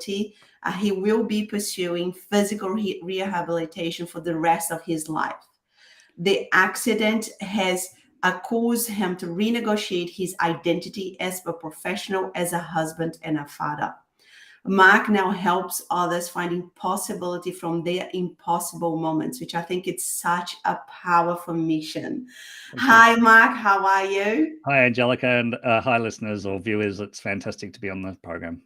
he will be pursuing physical rehabilitation for the rest of his life. The accident has caused him to renegotiate his identity as a professional, as a husband and a father. Mark now helps others finding possibility from their impossible moments, which I think it's such a powerful mission. Hi, Mark. How are you? Hi, Angelica, and hi, listeners or viewers. It's fantastic to be on the program.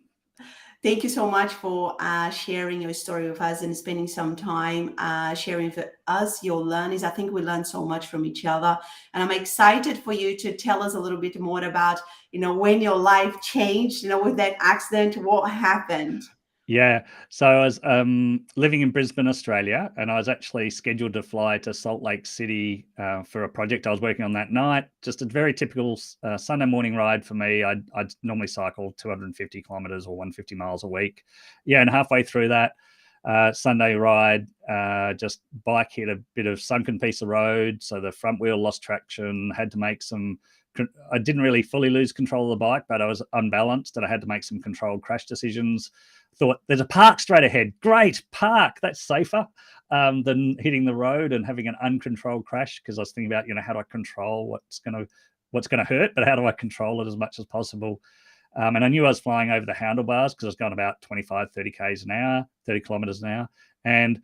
Thank you so much for sharing your story with us and spending some time sharing with us your learnings. I think we learned so much from each other. And I'm excited for you to tell us a little bit more about, when your life changed, with that accident, what happened? Yeah, so I was living in Brisbane, Australia, and I was actually scheduled to fly to Salt Lake City for a project I was working on that night. Just a very typical Sunday morning ride for me. I'd normally cycle 250 kilometers or 150 miles a week. Yeah, and halfway through that Sunday ride, just bike hit a bit of sunken piece of road. So the front wheel lost traction, had to make I didn't really fully lose control of the bike, but I was unbalanced and I had to make some controlled crash decisions. Thought there's a park straight ahead. Great, park. That's safer than hitting the road and having an uncontrolled crash, because I was thinking about, how do I control what's going to hurt, but how do I control it as much as possible? And I knew I was flying over the handlebars because I was going about 25, 30 k's an hour, 30 kilometers an hour. And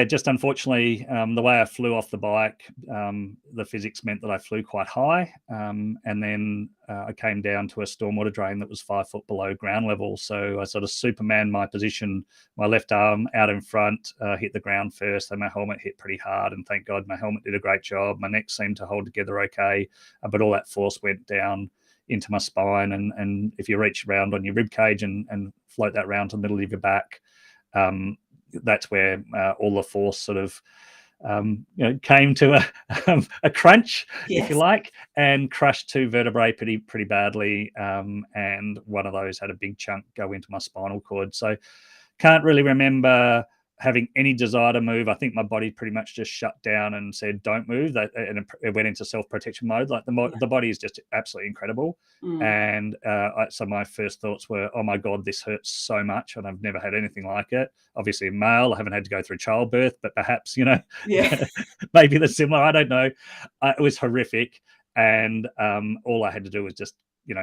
just unfortunately, the way I flew off the bike, the physics meant that I flew quite high. And then I came down to a stormwater drain that was 5 foot below ground level. So I sort of Superman my position, my left arm out in front, hit the ground first. And my helmet hit pretty hard. And thank God my helmet did a great job. My neck seemed to hold together okay. But all that force went down into my spine. And if you reach around on your rib cage and float that round to the middle of your back, that's where all the force sort of came to a crunch, yes, if you like, and crushed 2 vertebrae pretty badly, and one of those had a big chunk go into my spinal cord. So can't really remember having any desire to move. I think my body pretty much just shut down and said, don't move. And it went into self-protection mode. Like the body is just absolutely incredible. And so my first thoughts were, oh my God, this hurts so much. And I've never had anything like it. Obviously a male, I haven't had to go through childbirth, but perhaps, maybe they're similar. I don't know. It was horrific. And all I had to do was just,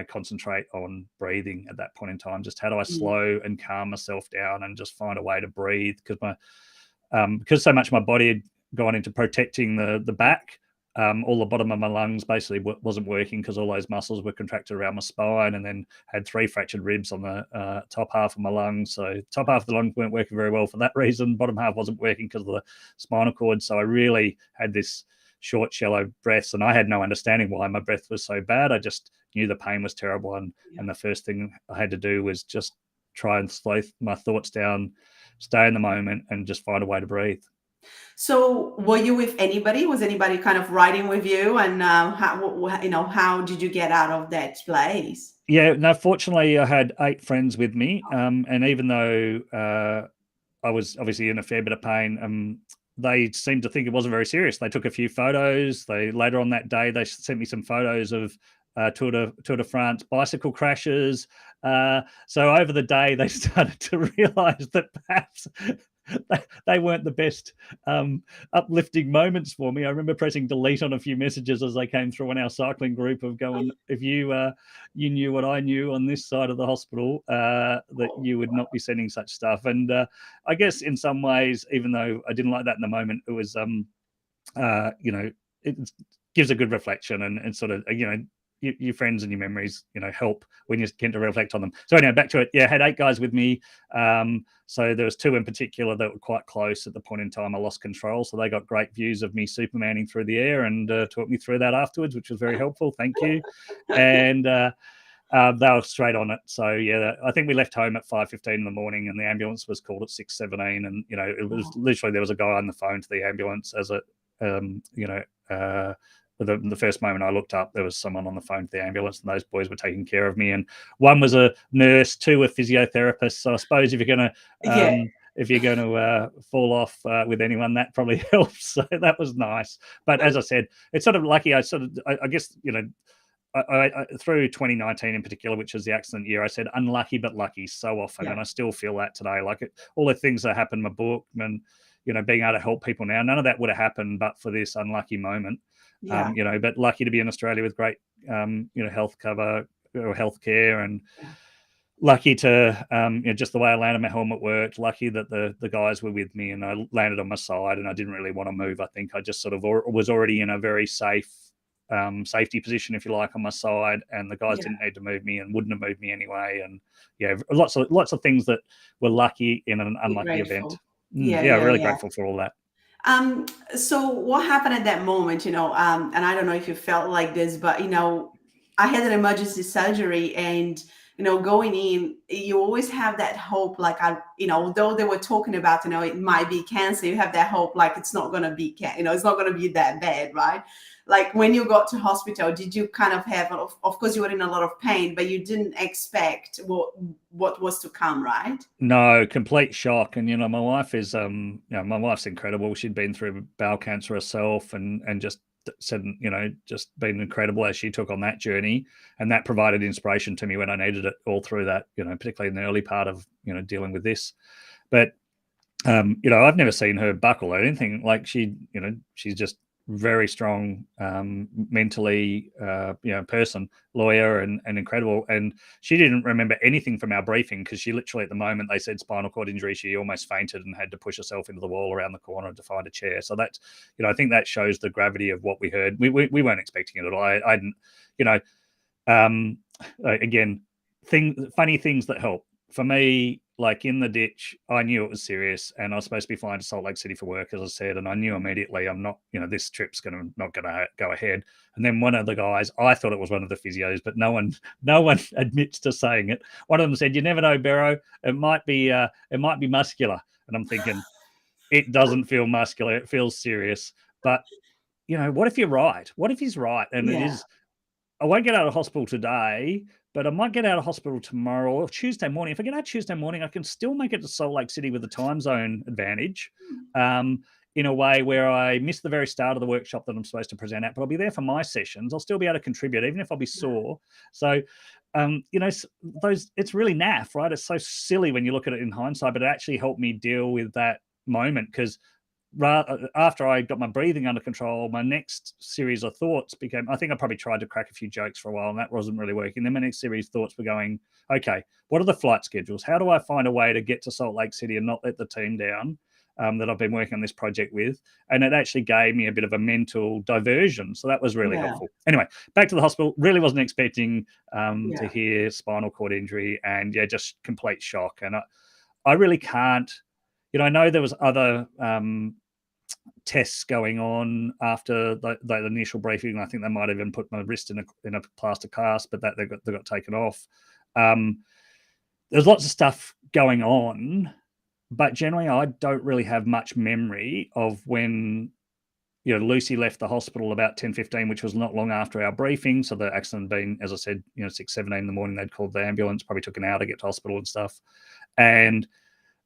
concentrate on breathing at that point in time. Just how do I slow and calm myself down and just find a way to breathe? Because because so much of my body had gone into protecting the back, all the bottom of my lungs basically wasn't working because all those muscles were contracted around my spine, and then had 3 fractured ribs on the top half of my lungs. So top half of the lungs weren't working very well for that reason. Bottom half wasn't working because of the spinal cord. So I really had this short, shallow breaths, and I had no understanding why my breath was so bad. I just knew the pain was terrible, and the first thing I had to do was just try and slow my thoughts down, stay in the moment, and just find a way to breathe. So were you with anybody? Was anybody kind of riding with you? And how did you get out of that place? Yeah, no, fortunately I had 8 friends with me, and even though I was obviously in a fair bit of pain, they seemed to think it wasn't very serious. They took a few photos. Later on that day, they sent me some photos of Tour de France bicycle crashes. So over the day, they started to realize that perhaps they weren't the best uplifting moments for me. I remember pressing delete on a few messages as they came through in our cycling group of going, if you knew what I knew on this side of the hospital, that you would not be sending such stuff. And I guess in some ways, even though I didn't like that in the moment, it was, it gives a good reflection and sort of, your friends and your memories, help when you get to reflect on them. So anyway, back to it. Yeah, I had 8 guys with me. So there was 2 in particular that were quite close at the point in time I lost control. So they got great views of me Supermaning through the air and taught me through that afterwards, which was very helpful. Thank you. And they were straight on it. So yeah, I think we left home at 5:15 in the morning, and the ambulance was called at 6:17. And it was literally, there was a guy on the phone to the ambulance as it, the first moment I looked up, there was someone on the phone to the ambulance, and those boys were taking care of me. And one was a nurse, 2 were physiotherapists. So I suppose if you're going to fall off with anyone, that probably helps. So that was nice. But as I said, it's sort of lucky. I guess through 2019 in particular, which was the accident year, I said unlucky but lucky so often, and I still feel that today. Like all the things that happened in my book, and being able to help people now, none of that would have happened but for this unlucky moment. But lucky to be in Australia with great health cover or healthcare, and lucky to just the way I landed my helmet worked. Lucky that the guys were with me and I landed on my side, and I didn't really want to move. I think I just sort of was already in a very safe safety position, if you like, on my side, and the guys didn't need to move me and wouldn't have moved me anyway. And lots of things that were lucky in an unlucky event. Really grateful for all that. So what happened at that moment, and I don't know if you felt like this, but I had an emergency surgery, and going in, you always have that hope, like although they were talking about it might be cancer, you have that hope like it's not going to be it's not going to be that bad, right? Like when you got to hospital, did you kind of have, of course you were in a lot of pain, but you didn't expect what was to come, right? No, complete shock. And my wife is my wife's incredible. She'd been through bowel cancer herself, and just said, just been incredible as she took on that journey, and that provided inspiration to me when I needed it all through that, particularly in the early part of dealing with this. But I've never seen her buckle or anything. Like she's just very strong mentally, person, lawyer, and incredible. And she didn't remember anything from our briefing, because she literally, at the moment they said spinal cord injury, she almost fainted and had to push herself into the wall around the corner to find a chair. So that's, I think that shows the gravity of what we heard. We weren't expecting it at all. I didn't, again, funny things that help. For me, like in the ditch, I knew it was serious, and I was supposed to be flying to Salt Lake City for work, as I said, and I knew immediately I'm not, this trip's not going to go ahead. And then one of the guys, I thought it was one of the physios, but no one admits to saying it. One of them said, "You never know, Berro. It might be muscular." And I'm thinking, it doesn't feel muscular. It feels serious. But what if you're right? What if he's right? And it is. I won't get out of hospital today, but I might get out of hospital tomorrow or Tuesday morning. If I get out Tuesday morning, I can still make it to Salt Lake City with a time zone advantage, in a way where I miss the very start of the workshop that I'm supposed to present at, but I'll be there for my sessions. I'll still be able to contribute, even if I'll be sore. So, it's really naff, right? It's so silly when you look at it in hindsight, but it actually helped me deal with that moment, because after I got my breathing under control, my next series of thoughts became, I think I probably tried to crack a few jokes for a while, and that wasn't really working. Then my next series of thoughts were going, okay, what are the flight schedules? How do I find a way to get to Salt Lake City and not let the team down that I've been working on this project with? And it actually gave me a bit of a mental diversion. So that was really helpful. Anyway, back to the hospital. Really wasn't expecting to hear spinal cord injury, and just complete shock. And I really can't, I know there was other tests going on after the initial briefing. I think they might even put my wrist in a plaster cast, but that they got taken off. There's lots of stuff going on, but generally I don't really have much memory of when Lucy left the hospital about 10:15, which was not long after our briefing. So the accident had been, as I said, 6:17 in the morning. They'd called the ambulance, probably took an hour to get to hospital and stuff. And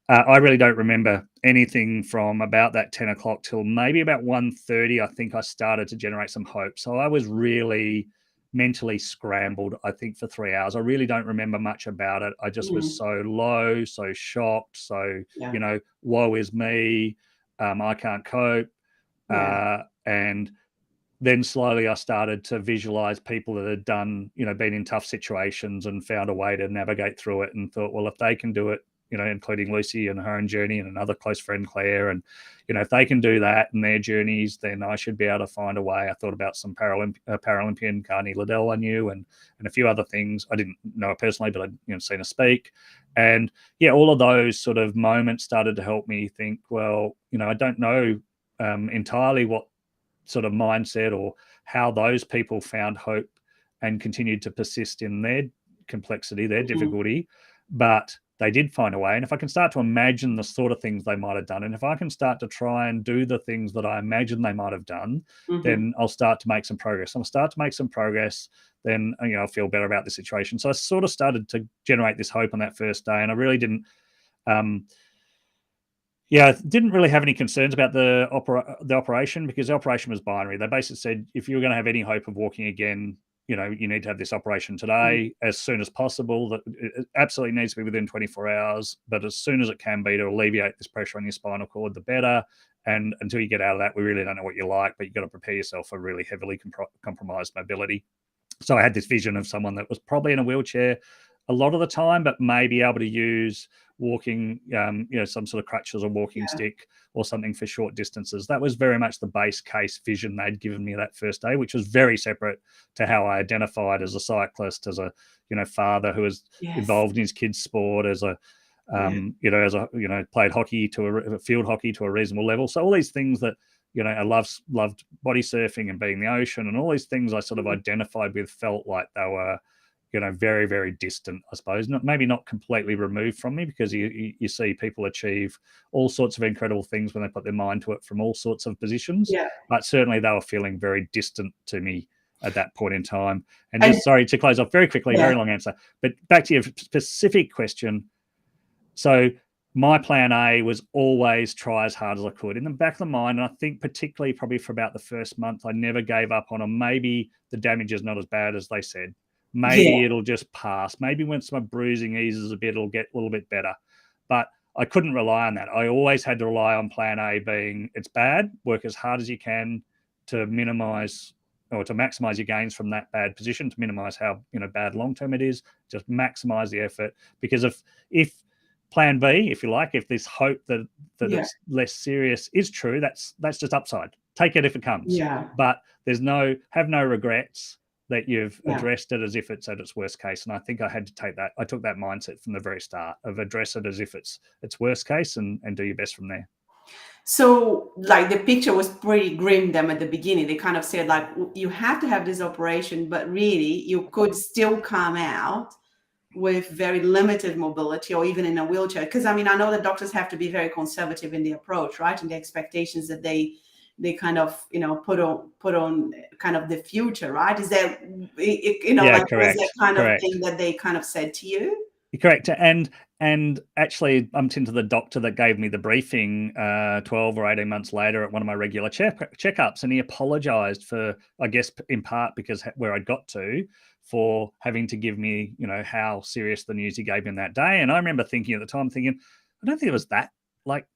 I really don't remember anything from about that 10 o'clock till maybe about 1:30. I think I started to generate some hope. So I was really mentally scrambled, I think, for 3 hours. I really don't remember much about it. I just was so low, so shocked. So, woe is me. I can't cope. And then slowly I started to visualize people that had done, been in tough situations and found a way to navigate through it, and thought, well, if they can do it, including Lucy and her own journey, and another close friend, Claire, and, if they can do that in their journeys, then I should be able to find a way. I thought about some Paralympian, Carney Liddell I knew, and a few other things. I didn't know her personally, but I'd seen her speak. And all of those sort of moments started to help me think, well, I don't know entirely what sort of mindset or how those people found hope and continued to persist in their complexity, their difficulty, but they did find a way. And if I can start to imagine the sort of things they might have done, and if I can start to try and do the things that I imagine they might have done, then I'll start to make some progress. I'll start to make some progress, then I'll feel better about the situation. So I sort of started to generate this hope on that first day, and I really didn't didn't really have any concerns about the operation, because the operation was binary. They basically said if you were going to have any hope of walking again, you know, you need to have this operation today as soon as possible. That it absolutely needs to be within 24 hours, but as soon as it can be to alleviate this pressure on your spinal cord, the better. And until you get out of that, we really don't know what you like, but you've got to prepare yourself for really heavily compromised mobility. So I had this vision of someone that was probably in a wheelchair a lot of the time, but may be able to use walking, you know, some sort of crutches or walking stick or something for short distances. That was very much the base case vision they'd given me that first day, which was very separate to how I identified as a cyclist, as a, you know, father who was involved in his kids' sport, as a, you know, as a, you know, played hockey to a field hockey to a reasonable level. So all these things that, you know, I loved body surfing and being in the ocean, and all these things I sort of identified with, felt like they were, you know, very, very distant, I suppose. Maybe not completely removed from me, because you see people achieve all sorts of incredible things when they put their mind to it from all sorts of positions. Yeah. But certainly they were feeling very distant to me at that point in time. And just, sorry to close off very quickly, very long answer, but back to your specific question. So my plan A was always try as hard as I could. In the back of the mind, and I think particularly probably for about the first month, I never gave up on, or maybe the damage is not as bad as they said. Maybe it'll just pass. Maybe once my bruising eases a bit, it'll get a little bit better. But I couldn't rely on that. I always had to rely on plan A being, it's bad, work as hard as you can to minimize or to maximize your gains from that bad position, to minimize how, you know, bad long-term it is, just maximize the effort. Because if plan B, if you like, if this hope that it's less serious is true, that's just upside. Take it if it comes. But have no regrets that you've addressed it as if it's at its worst case. And I think I had to take that. I took that mindset from the very start of address it as if it's worst case and do your best from there. So like the picture was pretty grim them at the beginning. They kind of said like, you have to have this operation, but really you could still come out with very limited mobility or even in a wheelchair. Because I mean, I know that doctors have to be very conservative in the approach, right? And the expectations that they kind of, you know, put on kind of the future, right? Is that, you know, like, correct. was that kind of thing that they kind of said to you? Correct. And actually bumped into the doctor that gave me the briefing 12 or 18 months later at one of my regular checkups, and he apologized for, I guess, in part because where I'd got to, for having to give me, you know, how serious the news he gave me on that day. And I remember thinking at the time, I don't think it was that, like,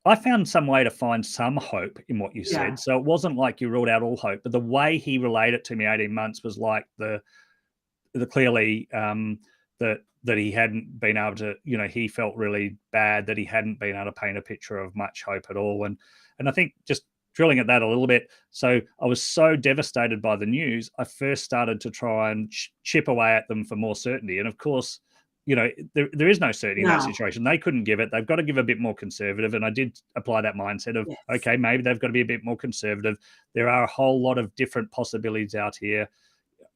I found some way to find some hope in what you said. So it wasn't like you ruled out all hope, but the way he relayed it to me 18 months was like the clearly that he hadn't been able to, you know, he felt really bad that he hadn't been able to paint a picture of much hope at all. And I think just drilling at that a little bit. So I was so devastated by the news, I first started to try and chip away at them for more certainty. And of course, you know, there is no certainty in that situation. They couldn't give it. They've got to give a bit more conservative. And I did apply that mindset of, okay, maybe they've got to be a bit more conservative. There are a whole lot of different possibilities out here.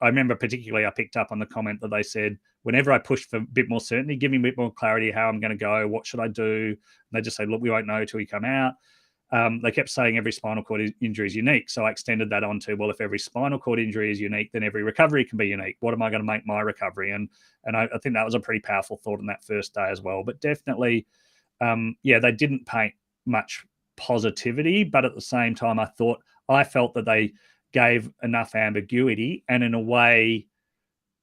I remember particularly I picked up on the comment that they said, whenever I pushed for a bit more certainty, give me a bit more clarity how I'm going to go, what should I do? And they just say, look, we won't know till you come out. They kept saying every spinal cord injury is unique. So I extended that on to, well, if every spinal cord injury is unique, then every recovery can be unique. What am I going to make my recovery? And I think that was a pretty powerful thought on that first day as well. But definitely, they didn't paint much positivity. But at the same time, I felt that they gave enough ambiguity. And in a way,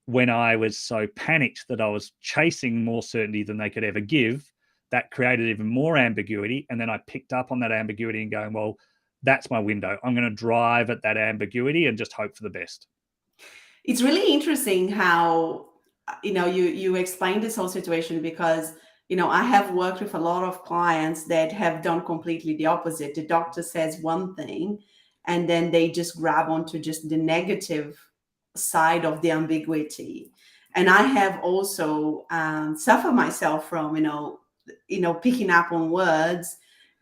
when I was so panicked that I was chasing more certainty than they could ever give, that created even more ambiguity. And then I picked up on that ambiguity and going, well, that's my window. I'm going to drive at that ambiguity and just hope for the best. It's really interesting how, you know, you explained this whole situation, because, you know, I have worked with a lot of clients that have done completely the opposite. The doctor says one thing, and then they just grab onto just the negative side of the ambiguity. And I have also suffered myself from, you know, picking up on words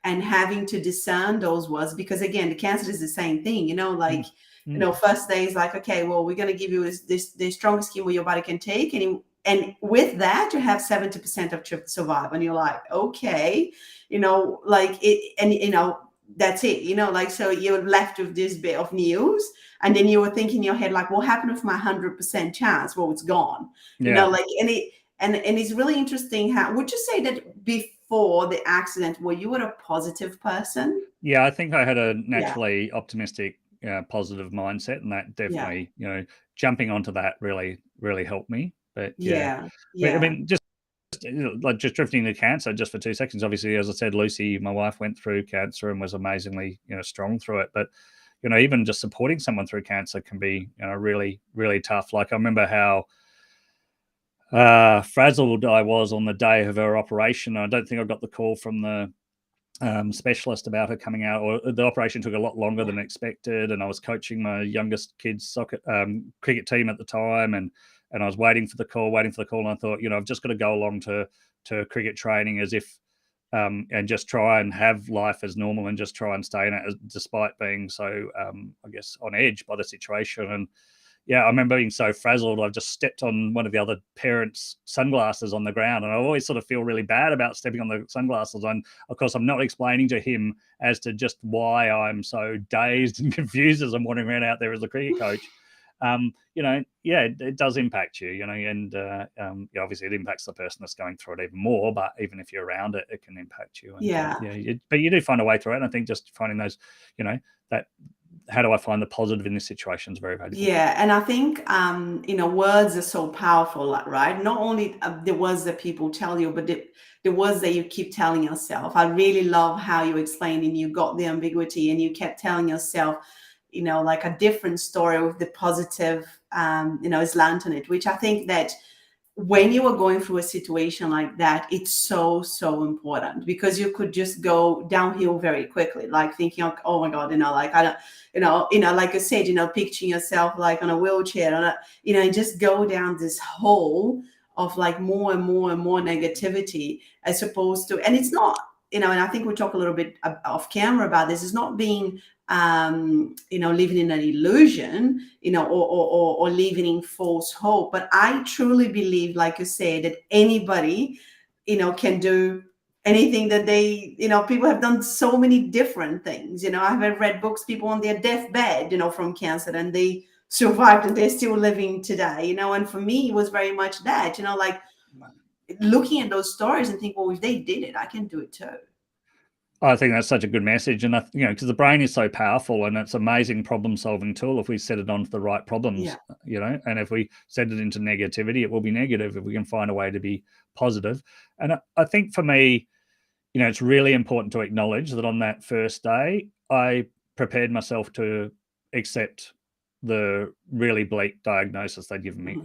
and having to discern those words, because again, the cancer is the same thing, you know, like, you know, first day is like, okay, well, we're going to give you the strongest chemo your body can take. And with that, you have 70% of survive. And you're like, okay, you know, like it, and, you know, that's it, you know, like, so you're left with this bit of news, and then you were thinking in your head, like, what happened with my 100% chance? Well, it's gone, you know, like, and it's really interesting. How would you say that before the accident, were you a positive person? Yeah, I think I had a naturally optimistic, positive mindset, and that definitely, you know, jumping onto that really helped me. But Yeah. I mean, just like just drifting to cancer just for 2 seconds. Obviously, as I said, 𝗓𝗓, my wife, went through cancer and was amazingly, strong through it. But even just supporting someone through cancer can be, really tough. Like I remember how frazzled I was on the day of her operation. I don't think I got the call from the specialist about her coming out, or the operation took a lot longer than expected. And I was coaching my youngest kid's cricket team at the time, and I was waiting for the call. And I thought, I've just got to go along to cricket training as if, and just try and have life as normal and just try and stay in it, despite being so, I guess, on edge by the situation. And I remember being so frazzled, I've just stepped on one of the other parents' sunglasses on the ground. And I always sort of feel really bad about stepping on the sunglasses. And of course, I'm not explaining to him as to just why I'm so dazed and confused as I'm wandering around out there as a cricket coach. It does impact you, and obviously it impacts the person that's going through it even more. But even if you're around it, it can impact you. And, but you do find a way through it. And I think just finding those, that how do I find the positive in this situation is very valuable. Yeah, and I think words are so powerful, right? Not only the words that people tell you, but the words that you keep telling yourself. I really love how you explained and you got the ambiguity and you kept telling yourself, like a different story with the positive, slant on it, which I think that when you are going through a situation like that, it's so important, because you could just go downhill very quickly, like thinking, oh my God, like I don't, like I said, picturing yourself like on a wheelchair, and just go down this hole of like more and more and more negativity, as opposed to, and it's not, and I think we talk a little bit off camera about this, it's not being living in an illusion, or living in false hope. But I truly believe, like you say, that anybody, can do anything that they, people have done so many different things. I've read books, people on their deathbed, from cancer, and they survived and they're still living today, and for me, it was very much that, like looking at those stories and think, well, if they did it, I can do it too. I think that's such a good message. And, because the brain is so powerful and it's an amazing problem-solving tool if we set it onto the right problems, and if we set it into negativity, it will be negative if we can find a way to be positive. And I think for me, it's really important to acknowledge that on that first day, I prepared myself to accept the really bleak diagnosis they'd given me.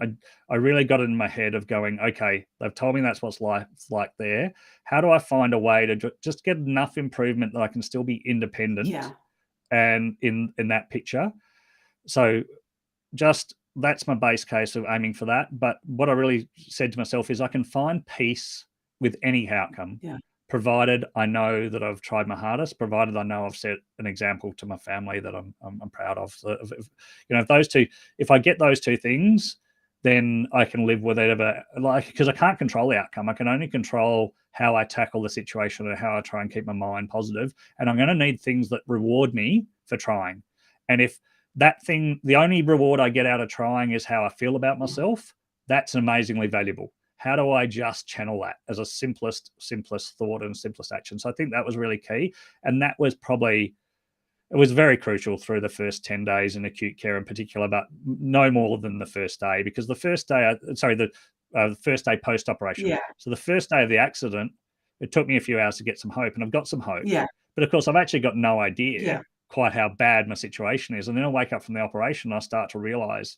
I really got it in my head of going, okay, they've told me that's what's like there. How do I find a way to just get enough improvement that I can still be independent and in that picture? So just that's my base case of aiming for that. But what I really said to myself is I can find peace with any outcome. Provided I know that I've tried my hardest, provided I know I've set an example to my family that I'm proud of. So if I get those two things, then I can live with it. Because I can't control the outcome. I can only control how I tackle the situation and how I try and keep my mind positive. And I'm going to need things that reward me for trying. And if that thing, the only reward I get out of trying is how I feel about myself, that's amazingly valuable. How do I just channel that as a simplest thought and simplest action? So I think that was really key. And that was it was very crucial through the first 10 days in acute care in particular, but no more than the first day, because the first day, the first day post-operation. So the first day of the accident, it took me a few hours to get some hope, and I've got some hope. But of course, I've actually got no idea quite how bad my situation is. And then I wake up from the operation and I start to realize,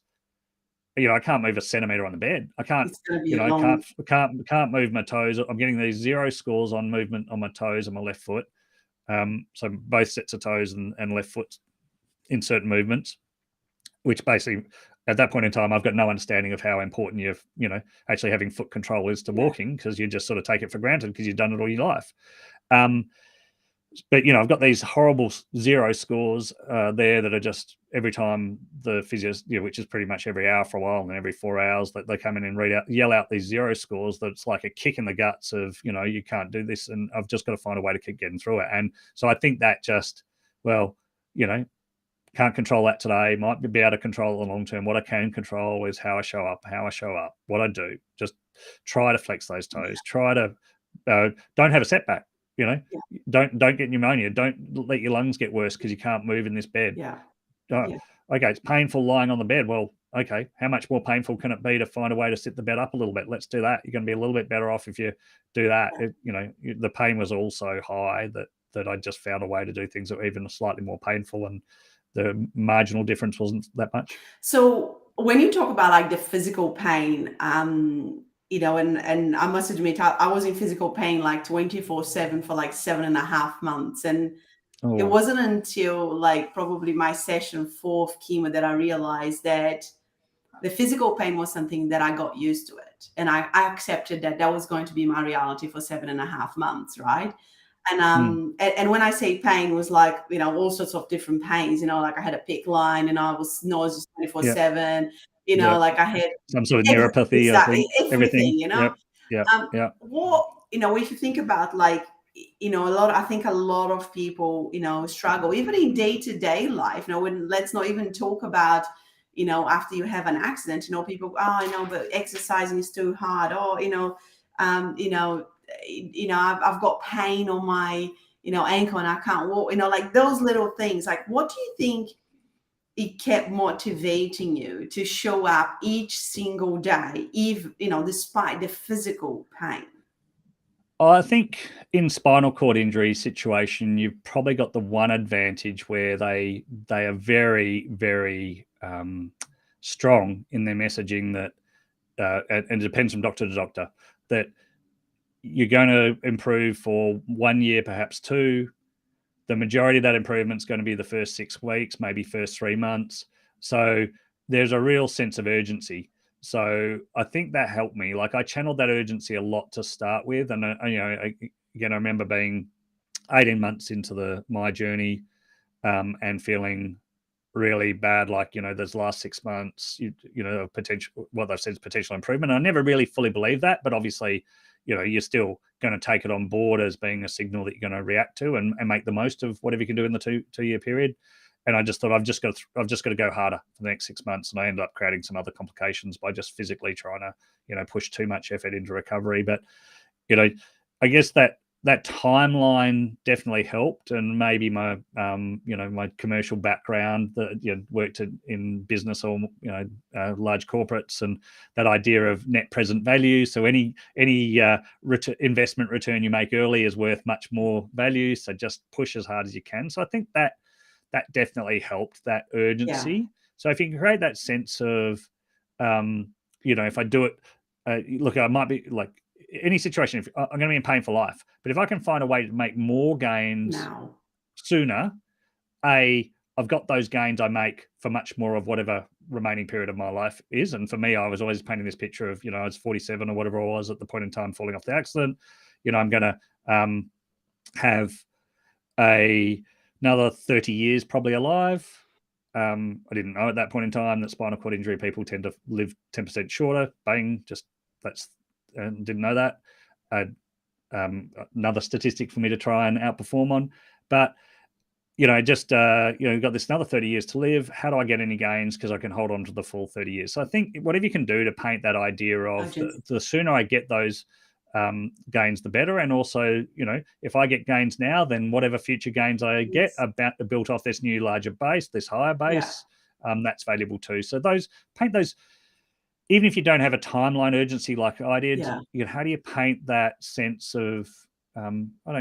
I can't move a centimeter on the bed. I can't, I can't move my toes. I'm getting these 0 scores on movement on my toes and my left foot. So both sets of toes and left foot in certain movements, which basically at that point in time, I've got no understanding of how important actually having foot control is to walking, because you just sort of take it for granted because you've done it all your life. But, I've got these horrible 0 scores there that are just every time the physios, which is pretty much every hour for a while, and every 4 hours that they come in and yell out these 0 scores, that it's like a kick in the guts of, you can't do this. And I've just got to find a way to keep getting through it. And so I think that can't control that today, might be able to control it in the long term. What I can control is how I show up, what I do. Just try to flex those toes, try to don't have a setback. Don't get pneumonia. Don't let your lungs get worse because you can't move in this bed. Okay, it's painful lying on the bed. Well, okay, how much more painful can it be to find a way to sit the bed up a little bit? Let's do that. You're going to be a little bit better off if you do that. The pain was all so high that I just found a way to do things that were even slightly more painful, and the marginal difference wasn't that much. So when you talk about like the physical pain, and I must admit, I was in physical pain like 24/7 for like 7.5 months. And it wasn't until like probably my session 4 of chemo that I realized that the physical pain was something that I got used to it. And I accepted that was going to be my reality for 7.5 months, right? And when I say pain, was like, all sorts of different pains, like I had a PICC line and I was nauseous 24/7, like I had some sort of neuropathy, I think, everything. What, if you think about like, I think a lot of people, struggle, even in day-to-day life, let's not even talk about, after you have an accident, people, but exercising is too hard. I've got pain on my, ankle and I can't walk, like those little things. Like, what do you think it kept motivating you to show up each single day, even, despite the physical pain? I think in spinal cord injury situation, you've probably got the one advantage where they are very, very strong in their messaging that, and it depends from doctor to doctor, that you're going to improve for 1 year, perhaps 2. The majority of that improvement is going to be the first 6 weeks, maybe first 3 months. So there's a real sense of urgency. So I think that helped me. Like, I channeled that urgency a lot to start with. And, I remember being 18 months into my journey and feeling really bad. Like, those last 6 months, potential, what they've said is potential improvement. I never really fully believed that, but obviously, you're still going to take it on board as being a signal that you're going to react to and make the most of whatever you can do in the two-year period. And I just thought I've just got to go harder for the next 6 months. And I ended up creating some other complications by just physically trying to, push too much effort into recovery. But, I guess that timeline definitely helped. And maybe my, my commercial background that, worked in business or, large corporates, and that idea of net present value. So any investment return you make early is worth much more value. So just push as hard as you can. So I think that definitely helped, that urgency. Yeah. So if you can create that sense of, if I do it, look, I might be like any situation, if I'm going to be in pain for life, but if I can find a way to make more gains sooner, I've got those gains I make for much more of whatever remaining period of my life is. And for me, I was always painting this picture of, I was 47 or whatever I was at the point in time falling off the accident. I'm going to have another 30 years probably alive. I didn't know at that point in time that spinal cord injury people tend to live 10% shorter. Bang, didn't know that. Another statistic for me to try and outperform on. But, got this another 30 years to live. How do I get any gains? Because I can hold on to the full 30 years. So I think whatever you can do to paint that idea of the sooner I get those gains, the better. And also, if I get gains now, then whatever future gains I get are built off this new larger base, this higher base, that's valuable too. So paint those, even if you don't have a timeline urgency like I did, how do you paint that sense of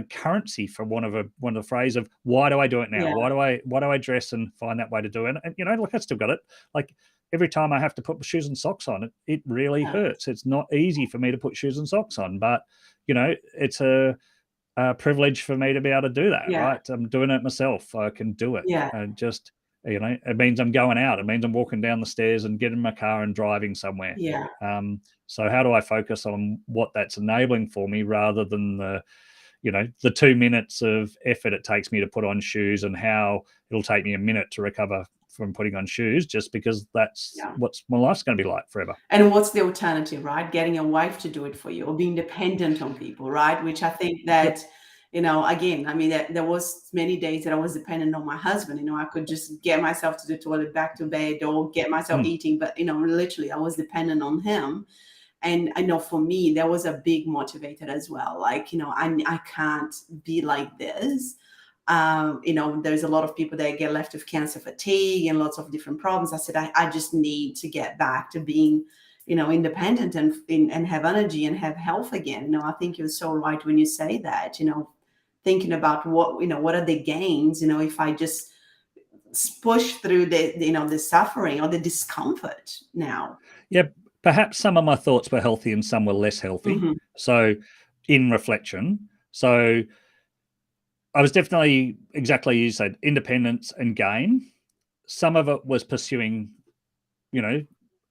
currency, for one of the phrase of, why do I do it now? Why do I dress and find that way to do it? And look, I still got it. Like, every time I have to put shoes and socks on, it really hurts. It's not easy for me to put shoes and socks on, but it's a privilege for me to be able to do that, right? I'm doing it myself. I can do it. And just, it means I'm going out. It means I'm walking down the stairs and getting in my car and driving somewhere. So how do I focus on what that's enabling for me, rather than the 2 minutes of effort it takes me to put on shoes, and how it'll take me a minute to recover from putting on shoes, just because that's what my life's going to be like forever. And what's the alternative, right? Getting a wife to do it for you, or being dependent on people, right? Which I think that, again, I mean, there was many days that I was dependent on my husband. I could just get myself to the toilet, back to bed, or get myself eating. But, literally I was dependent on him. And I know for me, that was a big motivator as well. Like, I can't be like this. There's a lot of people that get left with cancer fatigue and lots of different problems. I said, I just need to get back to being, independent and have energy and have health again. I think you're so right when you say that, thinking about what are the gains, if I just push through the suffering or the discomfort now. Yeah, perhaps some of my thoughts were healthy and some were less healthy. Mm-hmm. So in reflection, so I was definitely, exactly you said, independence and gain. Some of it was pursuing,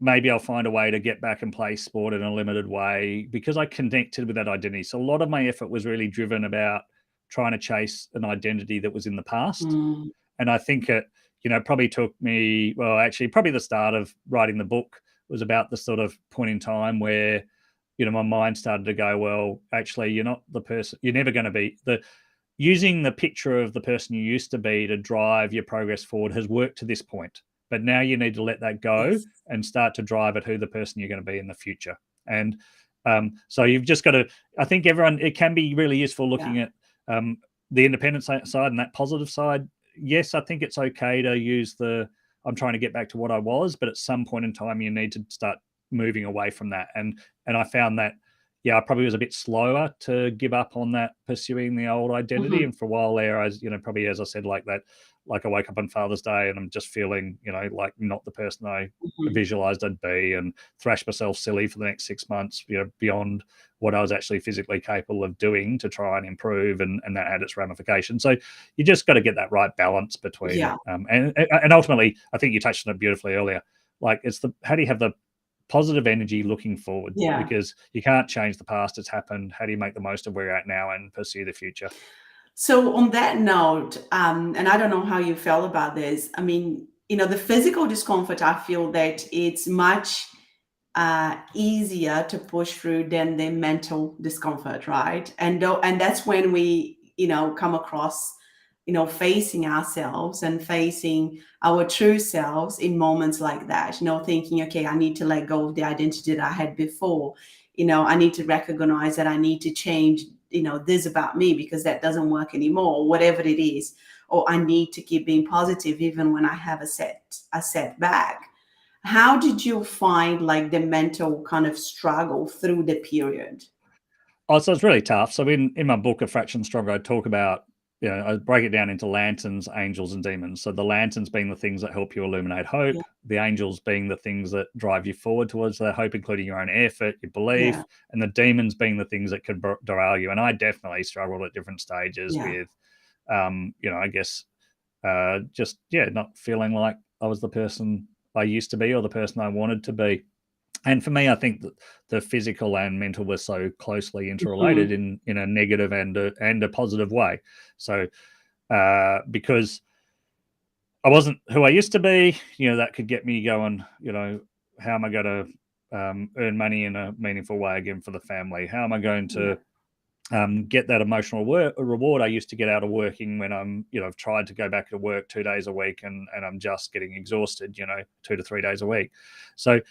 maybe I'll find a way to get back and play sport in a limited way because I connected with that identity. So a lot of my effort was really driven about trying to chase an identity that was in the past. Mm. And I think it, probably took me, probably the start of writing the book was about the sort of point in time where, my mind started to go, well, actually, you're not the person, you're never going to be using the picture of the person you used to be to drive your progress forward has worked to this point. But now you need to let that go. Yes. And start to drive at who the person you're going to be in the future. And so you've just got to, I think it can be really useful looking at the independent side and that positive side. Yes, I think it's okay to use I'm trying to get back to what I was, but at some point in time, you need to start moving away from that. And I found that, I probably was a bit slower to give up on that, pursuing the old identity. Mm-hmm. And for a while there, I was, probably, as I said, like that, like I wake up on Father's Day and I'm just feeling, like not the person I visualized I'd be, and thrash myself silly for the next 6 months, beyond what I was actually physically capable of doing to try and improve. And that had its ramifications. So you just got to get that right balance between, and ultimately, I think you touched on it beautifully earlier. Like how do you have the positive energy looking forward? Because you can't change the past. It's happened. How do you make the most of where you're at now and pursue the future? So on that note, and I don't know how you felt about this. I mean, the physical discomfort, I feel that it's much easier to push through than the mental discomfort, right? And that's when we, come across, facing ourselves and facing our true selves in moments like that, thinking, okay, I need to let go of the identity that I had before. I need to recognize that I need to change, this about me because that doesn't work anymore, whatever it is. Or I need to keep being positive even when I have a setback. How did you find like the mental kind of struggle through the period? Oh, so it's really tough. So in my book, A Fraction Stronger, I talk about, I break it down into lanterns, angels, and demons. So the lanterns being the things that help you illuminate hope, the angels being the things that drive you forward towards that hope, including your own effort, your belief, and the demons being the things that could derail you. And I definitely struggled at different stages with, I guess, just, not feeling like I was the person I used to be or the person I wanted to be. And for me, I think that the physical and mental were so closely interrelated in a negative and a positive way. So because I wasn't who I used to be, that could get me going, how am I going to earn money in a meaningful way again for the family? How am I going to get that emotional reward I used to get out of working when I'm, I've tried to go back to work 2 days a week and I'm just getting exhausted, 2 to 3 days a week. So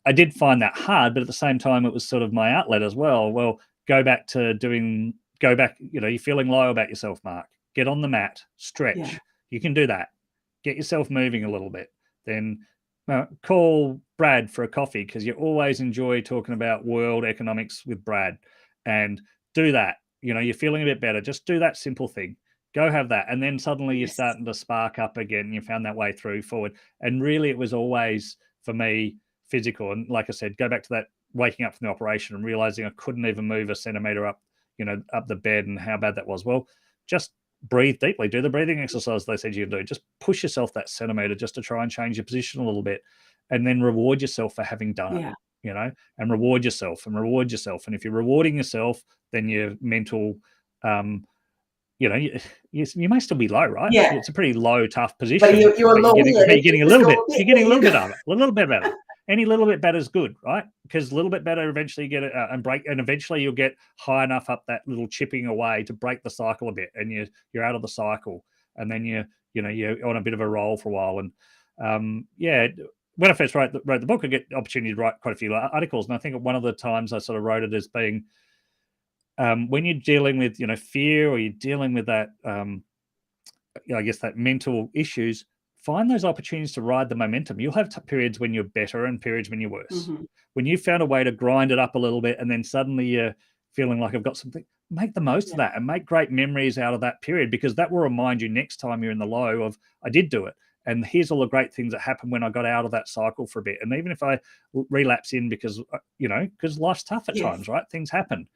I did find that hard, but at the same time, it was sort of my outlet as well. Well, go back, you're feeling low about yourself, Mark. Get on the mat, stretch. Yeah. You can do that. Get yourself moving a little bit. Then call Brad for a coffee because you always enjoy talking about world economics with Brad. And do that. You're feeling a bit better. Just do that simple thing. Go have that. And then suddenly you're starting to spark up again. And you found that way forward. And really, it was always, for me, physical. And like I said, go back to that waking up from the operation and realizing I couldn't even move a centimeter up the bed and how bad that was. Well, just breathe deeply. Do the breathing exercise they said you can do. Just push yourself that centimeter just to try and change your position a little bit, and then reward yourself for having done it, and reward yourself. And if you're rewarding yourself, then your mental, you may still be low, right? Yeah. It's a pretty low, tough position. But you're getting a little bit. You're getting a little bit of it, a little bit better. Any little bit better is good, right? Because a little bit better, eventually you get it and break, and eventually you'll get high enough up that little chipping away to break the cycle a bit, and you're out of the cycle, and then you're on a bit of a roll for a while. And when I first wrote the book, I get the opportunity to write quite a few articles, and I think one of the times I sort of wrote it as being when you're dealing with fear, or you're dealing with that I guess, that mental issues, find those opportunities to ride the momentum. You'll have periods when you're better and periods when you're worse. When you found a way to grind it up a little bit and then suddenly you're feeling like I've got something, make the most of that and make great memories out of that period, because that will remind you next time you're in the low of, I did do it. And here's all the great things that happened when I got out of that cycle for a bit. And even if I relapse in because life's tough at times, right? Things happen.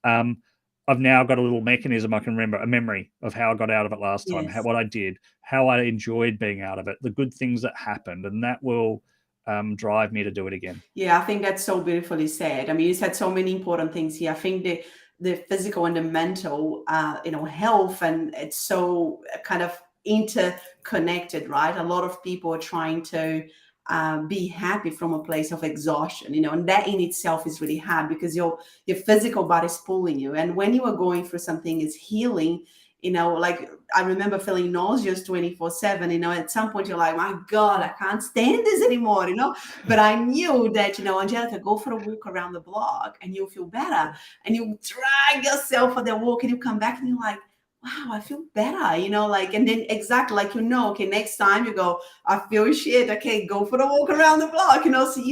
I've now got a little mechanism I can remember, a memory of how I got out of it last time, what I did, how I enjoyed being out of it, the good things that happened. And that will drive me to do it again. Yeah, I think that's so beautifully said. I mean, you said so many important things here. I think the physical and the mental, health, and it's so kind of interconnected, right? A lot of people are trying to be happy from a place of exhaustion, and that in itself is really hard because your physical body is pulling you. And when you are going through something is healing, like I remember feeling nauseous 24/7, at some point you're like, my God, I can't stand this anymore, but I knew that, Angelica, go for a walk around the block and you'll feel better. And you drag yourself for the walk and you come back and you're like, wow, I feel better, and then exactly like, okay, next time you go, I feel shit. Okay, go for the walk around the block, so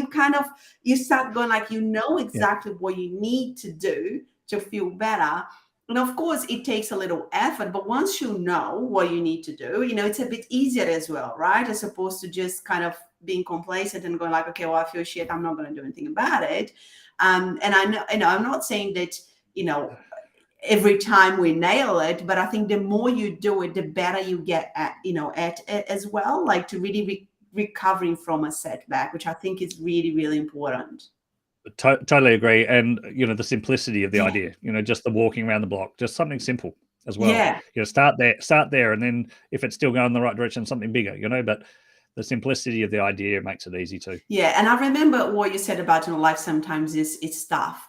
you start going like, exactly what you need to do to feel better. And of course, it takes a little effort, but once you know what you need to do, it's a bit easier as well, right? As opposed to just kind of being complacent and going like, okay, well, I feel shit, I'm not going to do anything about it. And I know, I'm not saying that, every time we nail it, but I think the more you do it, the better you get at it as well, like to really recovering from a setback, which I think is really, really important. Totally agree. And, the simplicity of the idea, just the walking around the block, just something simple as well. Yeah. Start there. And then if it's still going in the right direction, something bigger, but the simplicity of the idea makes it easy too. Yeah. And I remember what you said about, life sometimes it's tough.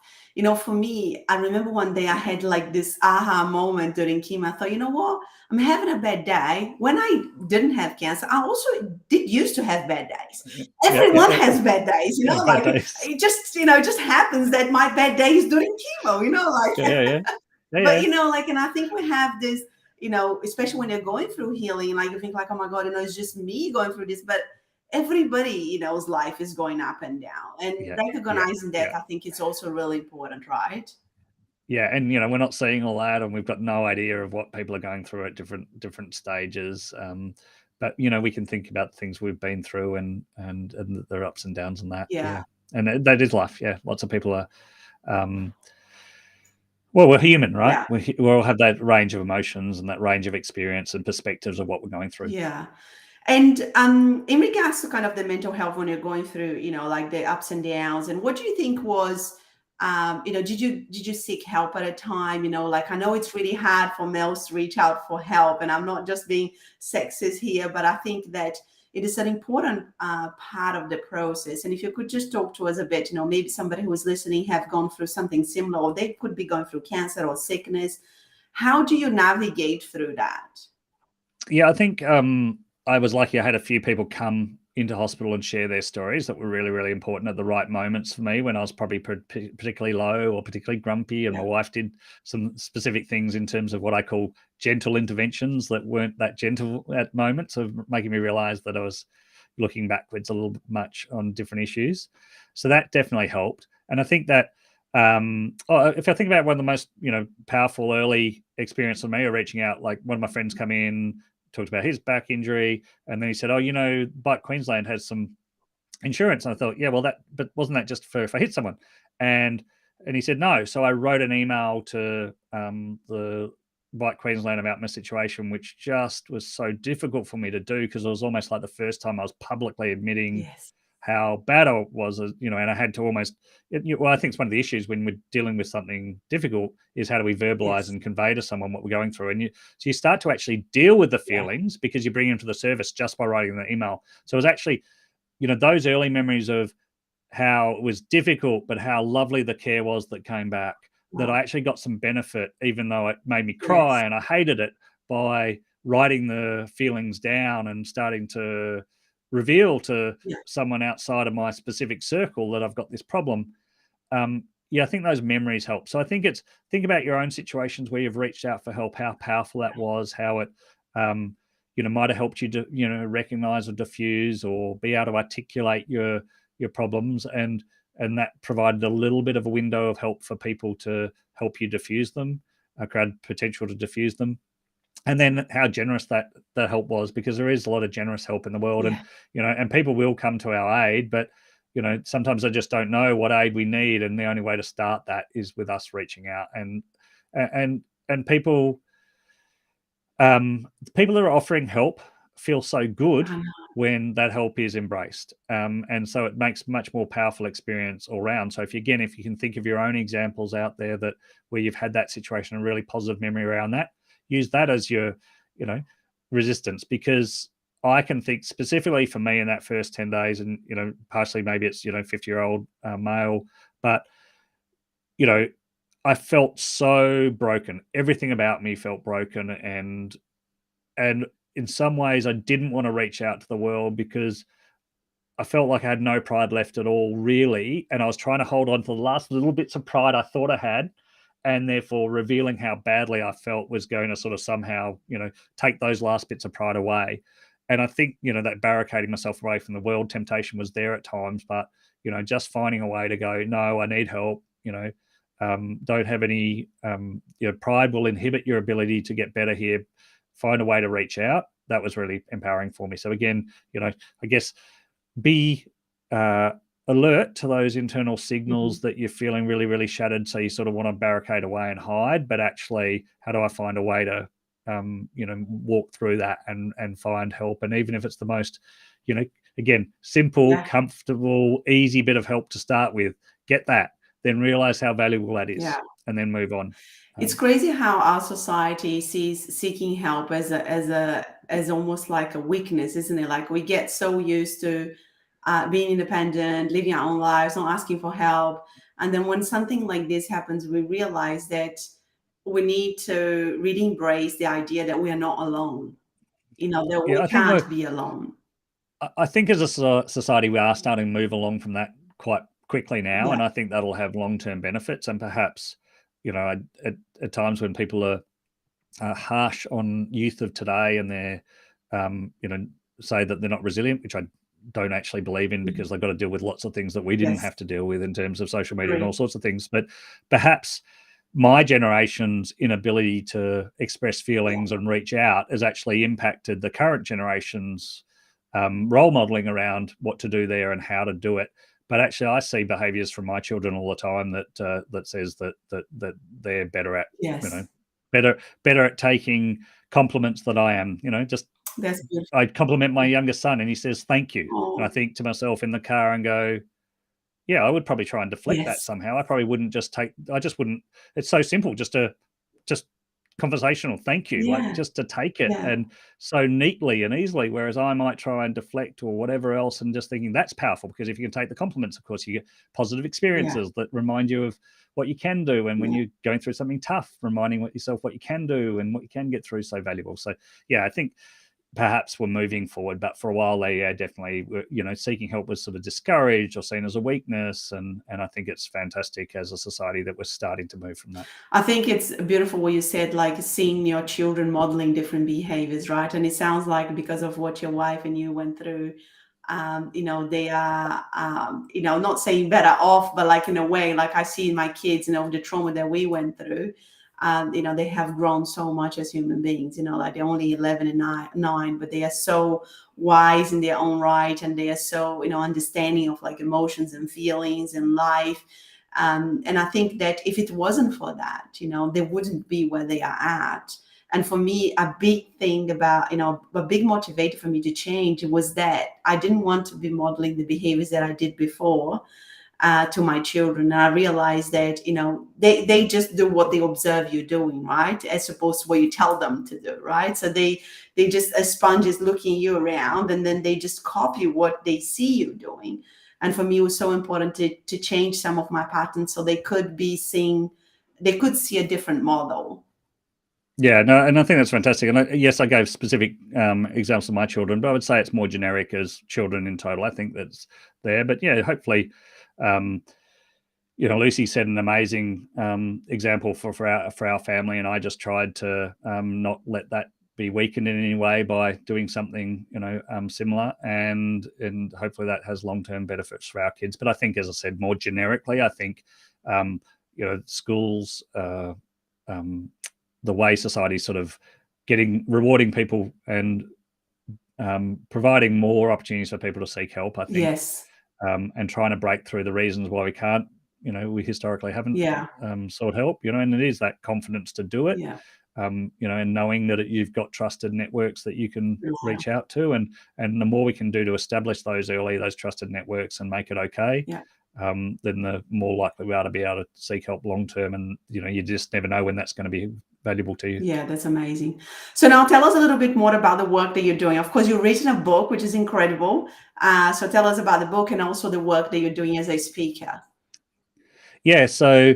For me, I remember one day I had like this aha moment during chemo. I thought, you know what? I'm having a bad day. When I didn't have cancer, I also did used to have bad days. Everyone has bad days, bad days. It just happens that my bad day is during chemo, But, and I think we have this, especially when you're going through healing, like you think like, oh my God, it's just me going through this, but everybody, life is going up and down, and recognizing that, I think it's also really important, right? Yeah. And, we're not seeing all that, and we've got no idea of what people are going through at different stages. But, we can think about things we've been through and their ups and downs and that. Yeah. And that is life. Yeah. Lots of people are, we're human, right? Yeah. We all have that range of emotions and that range of experience and perspectives of what we're going through. Yeah. And in regards to kind of the mental health when you're going through, like the ups and downs, and what do you think was, did you seek help at a time? Like I know it's really hard for males to reach out for help, and I'm not just being sexist here, but I think that it is an important part of the process. And if you could just talk to us a bit, maybe somebody who is listening have gone through something similar, or they could be going through cancer or sickness. How do you navigate through that? Yeah, I think I was lucky. I had a few people come into hospital and share their stories that were really, really important at the right moments for me when I was probably particularly low or particularly grumpy. And my wife did some specific things in terms of what I call gentle interventions that weren't that gentle at moments, of making me realize that I was looking backwards a little bit much on different issues. So that definitely helped. And I think that if I think about one of the most, powerful early experience for me, or reaching out, like one of my friends come in, talked about his back injury, and then he said, oh, Bike Queensland has some insurance. And I thought, yeah, well, but wasn't that just for if I hit someone? And he said, no. So I wrote an email to the Bike Queensland about my situation, which just was so difficult for me to do, because it was almost like the first time I was publicly admitting how bad I was, and I had to almost, well, I think it's one of the issues when we're dealing with something difficult is how do we verbalize and convey to someone what we're going through. And so you start to actually deal with the feelings because you bring them to the surface just by writing the email. So it was actually, those early memories of how it was difficult, but how lovely the care was that came back, that I actually got some benefit, even though it made me cry and I hated it, by writing the feelings down and starting to reveal to someone outside of my specific circle that I've got this problem. I think those memories help. So I think think about your own situations where you've reached out for help, how powerful that was, how it might have helped you to, recognize or diffuse or be able to articulate your problems, and that provided a little bit of a window of help for people to help you diffuse them, create potential to diffuse them. And then how generous that help was, because there is a lot of generous help in the world, and and people will come to our aid, but sometimes they just don't know what aid we need, and the only way to start that is with us reaching out. And people that are offering help feel so good when that help is embraced, and so it makes much more powerful experience all around. So if you can think of your own examples out there where you've had that situation, a really positive memory around that, use that as your resistance, because I can think specifically for me in that first 10 days, and partially maybe it's 50-year-old male, but I felt so broken. Everything about me felt broken, and in some ways I didn't want to reach out to the world because I felt like I had no pride left at all, really, and I was trying to hold on to the last little bits of pride I thought I had, and therefore revealing how badly I felt was going to sort of somehow take those last bits of pride away. And I think that barricading myself away from the world temptation was there at times, but just finding a way to go, no, I need help, don't have any pride will inhibit your ability to get better here, find a way to reach out. That was really empowering for me. So again, I guess be alert to those internal signals that you're feeling really, really shattered, so you sort of want to barricade away and hide, but actually, how do I find a way to walk through that and find help? And even if it's the most again, simple, comfortable, easy bit of help to start with, get that, then realize how valuable that is, and then move on. It's crazy how our society sees seeking help as almost like a weakness, isn't it? Like we get so used to being independent, living our own lives, not asking for help. And then when something like this happens, we realize that we need to really embrace the idea that we are not alone, that we can't be alone. I think as a society, we are starting to move along from that quite quickly now. And I think that'll have long-term benefits. And perhaps, at times when people are harsh on youth of today and they're, say that they're not resilient, which I don't actually believe in, because they've got to deal with lots of things that we didn't have to deal with in terms of social media and all sorts of things. But perhaps my generation's inability to express feelings and reach out has actually impacted the current generation's role modeling around what to do there and how to do it. But actually, I see behaviors from my children all the time that says that they're better at, better at taking compliments than I am. That's beautiful. I compliment my youngest son and he says, "Thank you." And I think to myself in the car and go, yeah, I would probably try and deflect that somehow. I probably wouldn't just wouldn't. It's so simple, just conversational thank you, like just to take it and so neatly and easily, whereas I might try and deflect or whatever else, and just thinking that's powerful, because if you can take the compliments, of course, you get positive experiences that remind you of what you can do, and when you're going through something tough, reminding yourself what you can do and what you can get through, so valuable. So I think perhaps we're moving forward, but for a while they definitely were, seeking help was sort of discouraged or seen as a weakness, and I think it's fantastic as a society that we're starting to move from that. I think it's beautiful what you said, like seeing your children modeling different behaviors, right? And it sounds like because of what your wife and you went through, they are not saying better off, but like in a way, like I see in my kids, the trauma that we went through, they have grown so much as human beings, like they're only 11 and 9, but they are so wise in their own right. And they are so, understanding of like emotions and feelings and life. And I think that if it wasn't for that, they wouldn't be where they are at. And for me, a big thing about, a big motivator for me to change was that I didn't want to be modeling the behaviors that I did before to my children. And I realized that, they just do what they observe you doing, right? As opposed to what you tell them to do, right? So they just, as sponges looking you around, and then they just copy what they see you doing. And for me, it was so important to change some of my patterns so they could see a different model. Yeah, no, and I think that's fantastic. And yes, I gave specific examples of my children, but I would say it's more generic as children in total. I think that's there. But yeah, hopefully, Lucy set an amazing example for our family, and I just tried to not let that be weakened in any way by doing something, similar, and hopefully that has long-term benefits for our kids. But I think, as I said, more generically, I think, schools, the way society sort of rewarding people and providing more opportunities for people to seek help, I think. Yes. And trying to break through the reasons why we can't, we historically haven't sought help, and it is that confidence to do it. Yeah. And knowing that you've got trusted networks that you can reach out to, and the more we can do to establish those trusted networks and make it okay, then the more likely we are to be able to seek help long term. And you just never know when that's going to be valuable to you. Yeah, that's amazing. So now tell us a little bit more about the work that you're doing. Of course, you've written a book, which is incredible. So tell us about the book and also the work that you're doing as a speaker. Yeah, so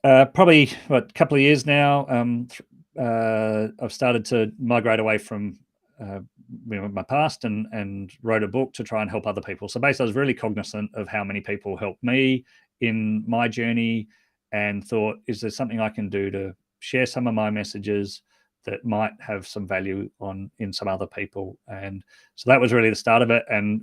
probably a couple of years now, I've started to migrate away from my past and wrote a book to try and help other people. So basically, I was really cognizant of how many people helped me in my journey, and thought, is there something I can do to share some of my messages that might have some value in some other people? And so that was really the start of it. And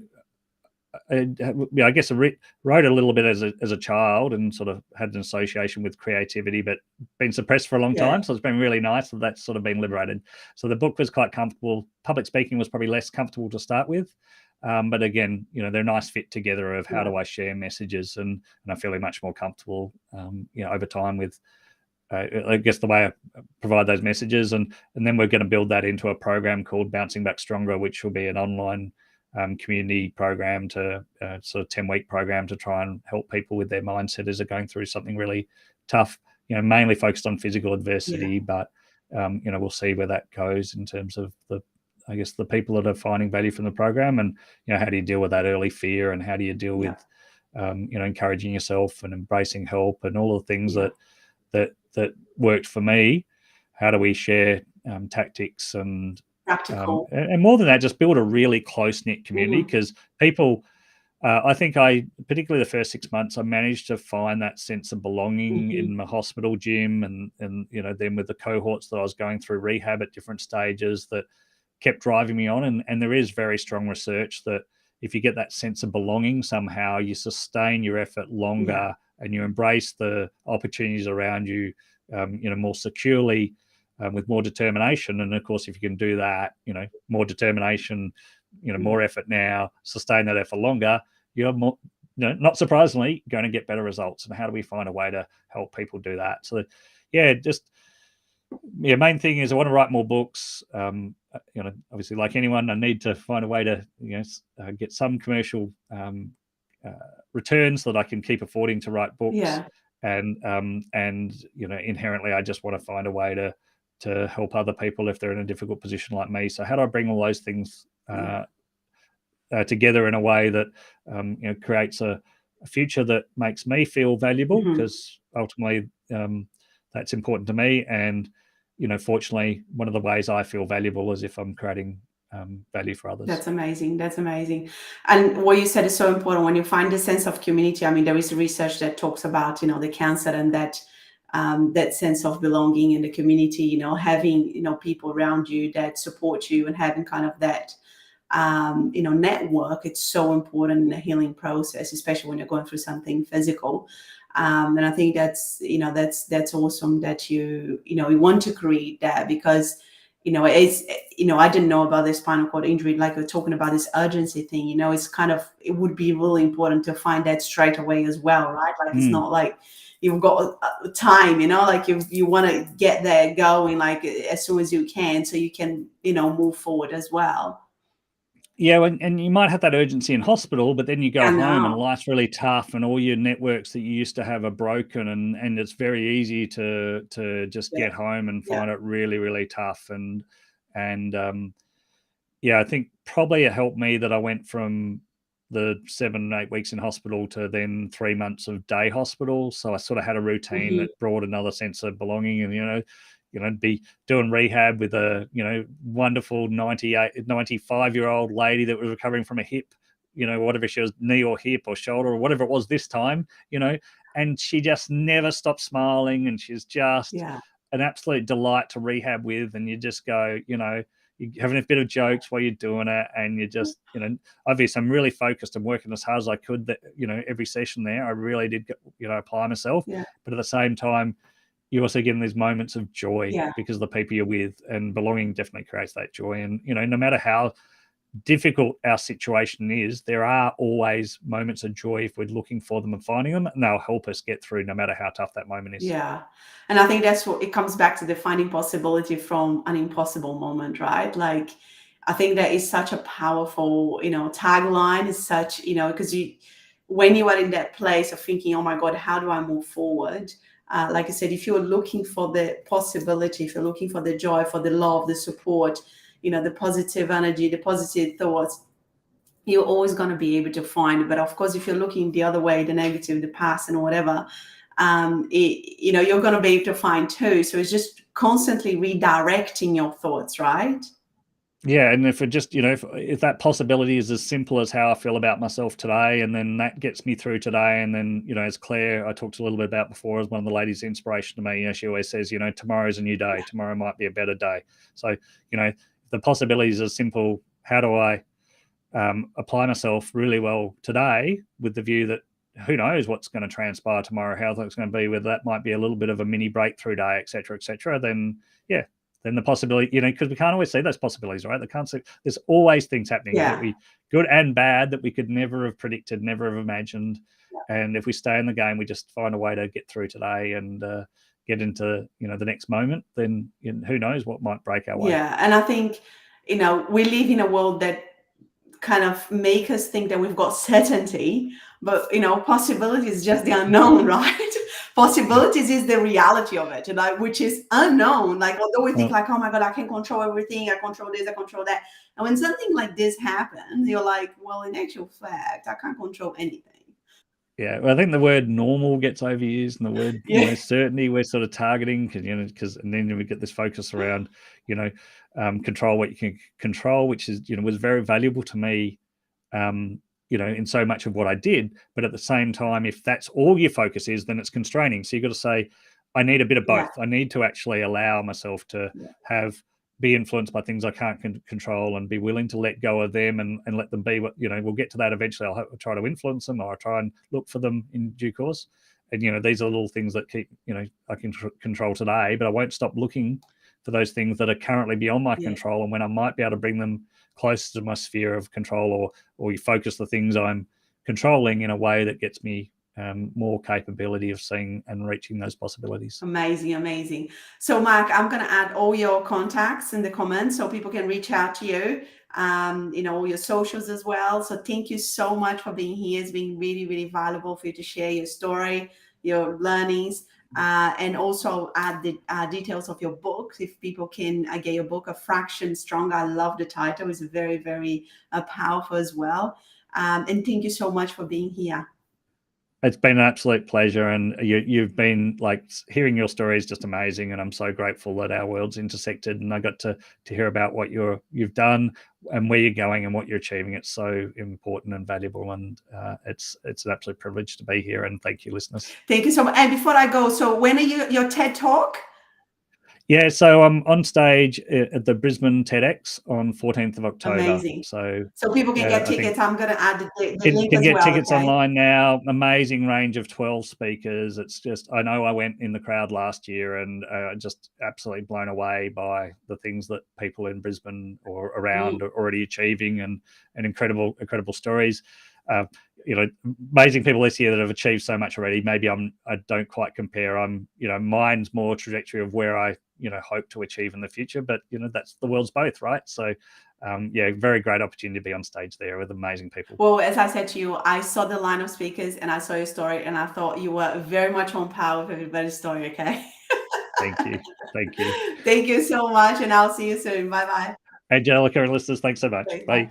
I guess I wrote a little bit as a child, and sort of had an association with creativity, but been suppressed for a long time. So it's been really nice that that's sort of been liberated. So the book was quite comfortable. Public speaking was probably less comfortable to start with. But again, they're a nice fit together of how do I share messages, and I'm feeling much more comfortable, over time with, I guess, the way I provide those messages. And then we're going to build that into a program called Bouncing Back Stronger, which will be an online community program to sort of 10-week program to try and help people with their mindset as they're going through something really tough, mainly focused on physical adversity. But, we'll see where that goes in terms of the people that are finding value from the program, and, how do you deal with that early fear, and how do you deal with, encouraging yourself and embracing help and all the things that worked for me. How do we share tactics and practical, and more than that, just build a really close-knit community, because people, I think particularly the first 6 months, I managed to find that sense of belonging in my hospital gym, and then with the cohorts that I was going through rehab at different stages, that kept driving me on. And there is very strong research that if you get that sense of belonging, somehow you sustain your effort longer, and you embrace the opportunities around you, more securely, with more determination. And of course, if you can do that, more determination, more effort now, sustain that effort longer, you're more, not surprisingly, going to get better results. And how do we find a way to help people do that? So, main thing is I want to write more books. Obviously, like anyone, I need to find a way to, get some commercial returns so that I can keep affording to write books. And inherently, I just want to find a way to help other people if they're in a difficult position like me. So how do I bring all those things together in a way that creates a future that makes me feel valuable? Because ultimately, that's important to me. And fortunately, one of the ways I feel valuable is if I'm creating value for others. That's amazing. That's amazing. And what you said is so important. When you find a sense of community, I mean, there is research that talks about, the cancer, and that sense of belonging in the community, having, people around you that support you, and having kind of that, network. It's so important in the healing process, especially when you're going through something physical. And I think that's awesome that you want to create that, because, it's, I didn't know about this spinal cord injury, like we're talking about this urgency thing, it's kind of, it would be really important to find that straight away as well, right? Like, it's not like you've got time, like you want to get there going, like as soon as you can, so you can, move forward as well. Yeah, and you might have that urgency in hospital, but then you go home and life's really tough, and all your networks that you used to have are broken, and it's very easy to just get home and find it really, really tough. And I think probably it helped me that I went from the 7 8 weeks in hospital to then 3 months of day hospital. So I sort of had a routine that brought another sense of belonging, and be doing rehab with a, wonderful 95-year-old lady that was recovering from a hip, whatever she was, knee or hip or shoulder or whatever it was this time, and she just never stopped smiling, and she's just an absolute delight to rehab with, and you just go, you're having a bit of jokes while you're doing it, and you just, obviously I'm really focused and working as hard as I could that, every session there I really did, apply myself. Yeah. But at the same time, you also get these moments of joy Yeah. because the people you're with, and belonging definitely creates that joy. And, no matter how difficult our situation is, there are always moments of joy if we're looking for them and finding them, and they'll help us get through no matter how tough that moment is. Yeah. And I think that's what it comes back to, the finding possibility from an impossible moment, right? Like, I think that is such a powerful, tagline. Is such, because when you are in that place of thinking, oh my God, how do I move forward? Like I said, if you're looking for the possibility, if you're looking for the joy, for the love, the support, the positive energy, the positive thoughts, you're always going to be able to find it. But of course, if you're looking the other way, the negative, the past and whatever, you're going to be able to find too. So it's just constantly redirecting your thoughts, right? Yeah, and if it just, if that possibility is as simple as how I feel about myself today, and then that gets me through today, and then, as Claire, I talked a little bit about before, as one of the ladies' inspiration to me, she always says, tomorrow's a new day. Tomorrow might be a better day. So, the possibilities are simple. How do I apply myself really well today, with the view that who knows what's going to transpire tomorrow, how that's going to be, whether that might be a little bit of a mini breakthrough day, et cetera, then the possibility, because we can't always see those possibilities, right? They can't see. There's always things happening that we, good and bad, that we could never have predicted, never have imagined. Yeah. And if we stay in the game, we just find a way to get through today and get into, the next moment, then who knows what might break our way. Yeah. And I think, we live in a world that kind of make us think that we've got certainty, but possibility is just the unknown, right? Possibilities is the reality of it, which is unknown. Like, although we think like, oh my God, I can control everything, I control this, I control that. And when something like this happens, you're like, well, in actual fact, I can't control anything. Yeah, well, I think the word normal gets overused, and the word certainty we're sort of targeting, because and then we get this focus around, control what you can control, which is, was very valuable to me, in so much of what I did. But at the same time, if that's all your focus is, then it's constraining. So you've got to say, I need a bit of both. I need to actually allow myself to be influenced by things I can't control, and be willing to let go of them and let them be what, we'll get to that eventually. I'll try to influence them, or I'll try and look for them in due course. And, these are little things that keep, I can control today, but I won't stop looking for those things that are currently beyond my control, and when I might be able to bring them closer to my sphere of control, or you focus the things I'm controlling in a way that gets me more capability of seeing and reaching those possibilities. Amazing. So Mark, I'm going to add all your contacts in the comments so people can reach out to you, all your socials as well. So thank you so much for being here. It's been really, really valuable for you to share your story, your learnings, and also add the details of your book. If people can get your book, A Fraction Stronger. I love the title. It's very, very powerful as well. And thank you so much for being here. It's been an absolute pleasure, and you've been, like, hearing your story is just amazing, and I'm so grateful that our worlds intersected, and I got to hear about what you've done and where you're going and what you're achieving. It's so important and valuable, and it's an absolute privilege to be here. And thank you, listeners. Thank you so much. And before I go, so when are your TED Talk? Yeah, so I'm on stage at the Brisbane TEDx on 14th of October. Amazing. So people can get tickets. I'm going to add the link as well. You can get tickets online now. Amazing range of 12 speakers. It's just, I know I went in the crowd last year, and just absolutely blown away by the things that people in Brisbane or around are already achieving, and incredible stories. Amazing people this year that have achieved so much already. Maybe I don't quite compare. Mine's more trajectory of where I hope to achieve in the future, but that's the world's both, right? So very great opportunity to be on stage there with amazing people. Well, as I said to you, I saw the line of speakers and I saw your story, and I thought you were very much on par with everybody's story. Okay. Thank you. Thank you so much, and I'll see you soon. Bye. Angelica and listeners, thanks so much. Bye.